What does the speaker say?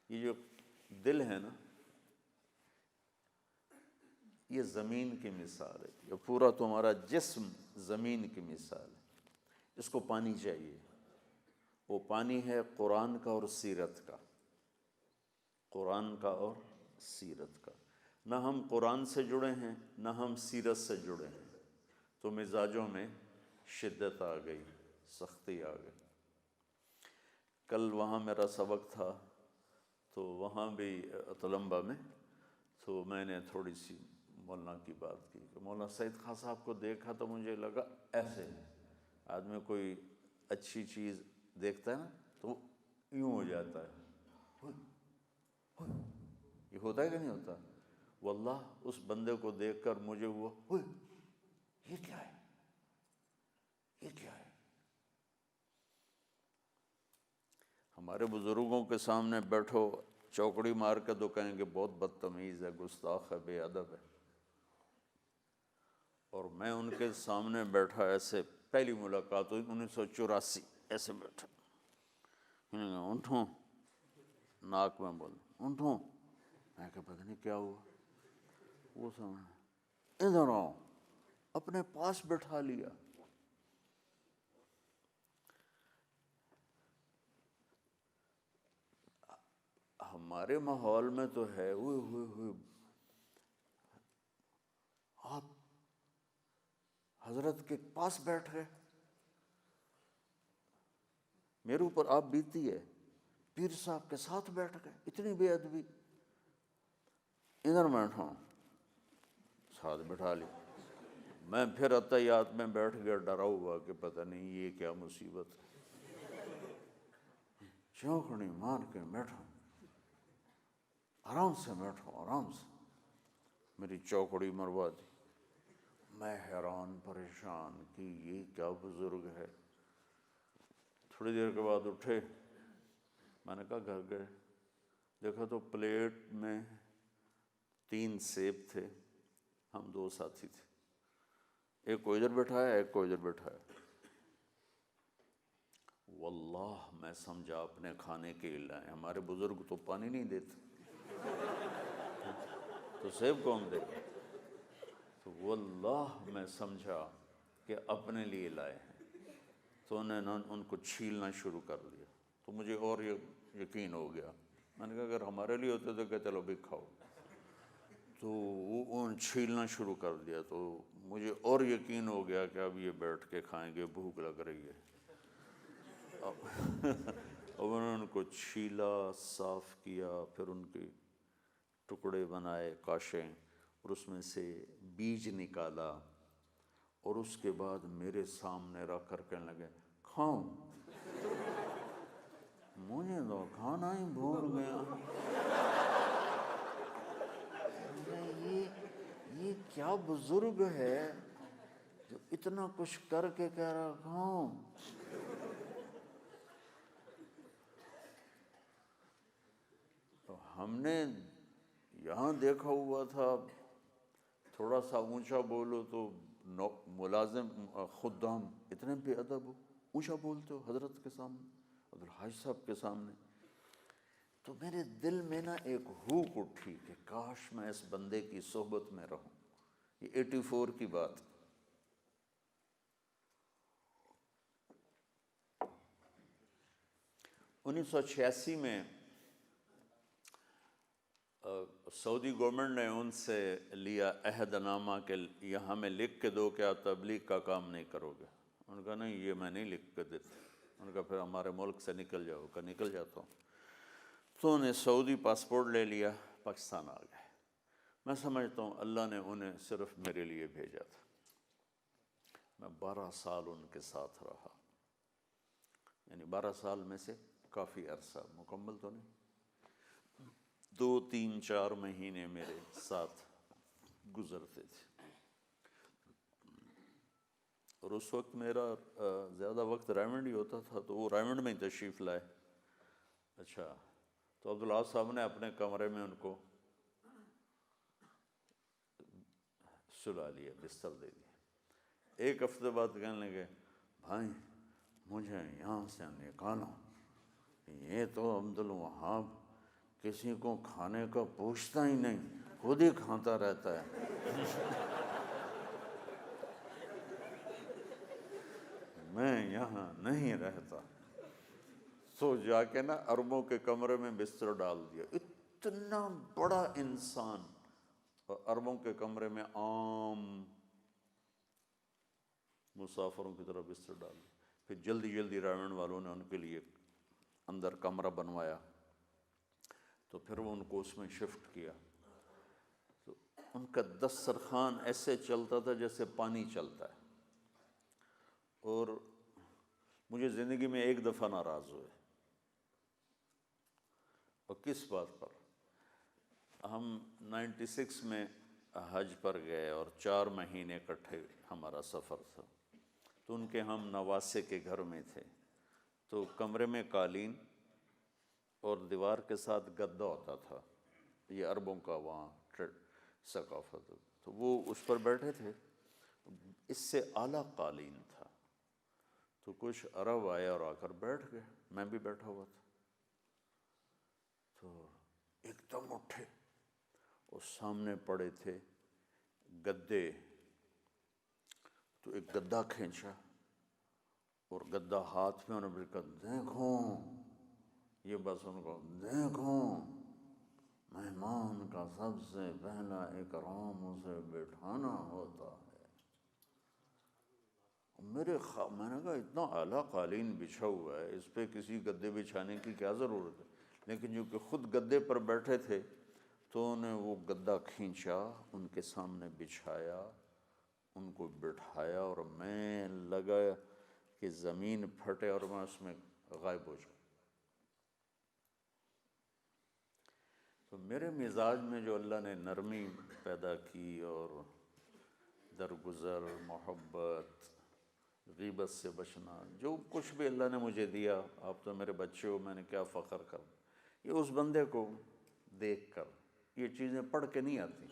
یہ جو دل ہے نا، یہ زمین کی مثال ہے، یہ پورا تمہارا جسم زمین کی مثال ہے، اس کو پانی چاہیے۔ وہ پانی ہے قرآن کا اور سیرت کا، قرآن کا اور سیرت کا۔ نہ ہم قرآن سے جڑے ہیں نہ ہم سیرت سے جڑے ہیں، تو مزاجوں میں شدت آ گئی، سختی آ گئی۔ کل وہاں میرا سبق تھا تو وہاں بھی تلمبہ میں، تو میں نے تھوڑی سی مولانا کی بات کی کہ مولانا سعید خان صاحب کو دیکھا تو مجھے لگا ایسے آدمی کوئی اچھی چیز دیکھتا ہے نا تو یوں ہو جاتا ہے، یہ ہوتا ہے کہ نہیں ہوتا؟ واللہ اس بندے کو دیکھ کر مجھے ہوا یہ کیا ہے، یہ کیا ہے۔ ہمارے بزرگوں کے سامنے بیٹھو چوکڑی مار کے تو کہیں گے بہت بدتمیز ہے، گستاخ ہے، بے ادب ہے، اور میں ان کے سامنے بیٹھا ایسے، پہلی ملاقات ہوئی 1984، ایسے بیٹھا، اونٹوں ناک میں بول اونٹوں، میں کہ پتہ نہیں کیا ہوا، وہ سامنے ادھر آؤ، اپنے پاس بٹھا لیا۔ ہمارے ماحول میں تو ہے ہوئے ہوئے ہوئے، آپ حضرت کے پاس بیٹھ گئے، میرے اوپر آپ بیتی ہے، پیر صاحب کے ساتھ بیٹھ گئے، اتنی بے ادبی، ادھر بیٹھا ہوں، ساتھ بٹھا لی۔ میں پھر عطیات میں بیٹھ گیا ڈرا ہوا کہ پتہ نہیں یہ کیا مصیبت ہے، چوکڑی مار کے بیٹھا، آرام سے بیٹھو، آرام سے، میری چوکڑی مروا دی۔ میں حیران پریشان کہ یہ کیا بزرگ ہے۔ تھوڑی دیر کے بعد اٹھے، میں نے کہا گھر گئے، دیکھا تو پلیٹ میں 3 سیب تھے، ہم 2 ساتھی تھے، ایک کو ادھر بٹھایا ایک کو ادھر بٹھایا۔ واللہ میں سمجھا اپنے کھانے کے لیے لائے، ہمارے بزرگ تو پانی نہیں دیتے تو سیب کون دے گا، تو واللہ میں سمجھا کہ اپنے لیے لائے ہیں، تو انہوں نے ان کو چھیلنا شروع کر دیا، تو مجھے اور یقین ہو گیا، میں نے کہا اگر ہمارے لیے ہوتے تو کہ چلو بھی کھاؤ، تو وہ چھیلنا شروع کر دیا، تو مجھے اور یقین ہو گیا کہ اب یہ بیٹھ کے کھائیں گے، بھوک لگ رہی ہے۔ اب انہوں نے ان کو چھیلا، صاف کیا، پھر ان کے ٹکڑے بنائے، کاشیں، اور اس میں سے بیج نکالا، اور اس کے بعد میرے سامنے رکھ کر کہنے لگے کھاؤں، مجھے تو کھانا ہی بھول گیا، یہ کیا بزرگ ہے جو اتنا کچھ کر کے کہہ رہا کھاؤں۔ تو ہم نے یہاں دیکھا ہوا تھا تھوڑا سا اونچا بولو تو ملازم خدام اتنے بے ادب ہو، اونچا بولتے ہو حضرت کے سامنے، عبدالحاج صاحب کے سامنے۔ تو میرے دل میں نا ایک ہوک اٹھی کہ کاش میں اس بندے کی صحبت میں رہوں۔ یہ 84 کی بات۔ 1986 میں سعودی گورنمنٹ نے ان سے لیا عہد نامہ کہ یہاں میں لکھ کے دو کہ آپ تبلیغ کا کام نہیں کرو گے۔ انہوں نے کہا نہیں یہ میں نہیں لکھ کے دیتا۔ انہوں نے کہا پھر ہمارے ملک سے نکل جاؤ۔ کہا نکل جاتا ہوں۔ تو انہیں سعودی پاسپورٹ لے لیا، پاکستان آ گئے۔ میں سمجھتا ہوں اللہ نے انہیں صرف میرے لیے بھیجا تھا۔ میں 12 سال ان کے ساتھ رہا، یعنی 12 سال میں سے کافی عرصہ، مکمل تو نہیں، 2 3 4 مہینے میرے ساتھ گزرتے تھے۔ اور اس وقت میرا زیادہ وقت رائمنڈ ہی ہوتا تھا، تو وہ رائمنڈ میں ہی تشریف لائے۔ اچھا، تو عبداللہ صاحب نے اپنے کمرے میں ان کو سلا لیا، بستر دے دیا۔ 1 ہفتے بعد کہنے لگے بھائی مجھے یہاں سے نکالو، یہ تو عبدالوہاب کسی کو کھانے کا پوچھتا ہی نہیں، خود ہی کھاتا رہتا ہے۔ میں یہاں نہیں رہتا۔ سو جا کے نا عربوں کے کمرے میں بستر ڈال دیا، اتنا بڑا انسان، اور عربوں کے کمرے میں عام مسافروں کی طرح بستر ڈال دیا۔ پھر جلدی جلدی رائمنڈ والوں نے ان کے لیے اندر کمرہ بنوایا، تو پھر وہ ان کو اس میں شفٹ کیا۔ تو ان کا دسترخوان ایسے چلتا تھا جیسے پانی چلتا ہے، اور مجھے زندگی میں ایک دفعہ ناراض ہوئے۔ اور کس بات پر؟ ہم 96 میں حج پر گئے اور 4 مہینے اکٹھے ہمارا سفر تھا، تو ان کے ہم نواسے کے گھر میں تھے، تو کمرے میں قالین اور دیوار کے ساتھ گدا ہوتا تھا، یہ عربوں کا وہاں ثقافت، تو وہ اس پر بیٹھے تھے، اس سے اعلیٰ قالین تھا، تو کچھ عرب آئے اور آ کر بیٹھ گئے، میں بھی بیٹھا ہوا تھا، تو ایک دم اٹھے اور سامنے پڑے تھے گدے، تو ایک گدا کھینچا اور گدا ہاتھ میں، انہوں نے کہا دیکھو، یہ بس ان کو دیکھو، مہمان کا سب سے پہلا اکرام اسے بٹھانا ہوتا ہے۔ میں نے کہا اتنا اعلیٰ قالین بچھا ہوا ہے، اس پہ کسی گدے بچھانے کی کیا ضرورت ہے؟ لیکن جو کہ خود گدے پر بیٹھے تھے، تو انہیں وہ گدا کھینچا، ان کے سامنے بچھایا، ان کو بٹھایا، اور میں لگا کہ زمین پھٹے اور میں اس میں غائب ہو جاؤں۔ تو میرے مزاج میں جو اللہ نے نرمی پیدا کی، اور درگزر، محبت، غیبت سے بچنا، جو کچھ بھی اللہ نے مجھے دیا، آپ تو میرے بچے ہو، میں نے کیا فخر کر، یہ اس بندے کو دیکھ کر، یہ چیزیں پڑھ کے نہیں آتی۔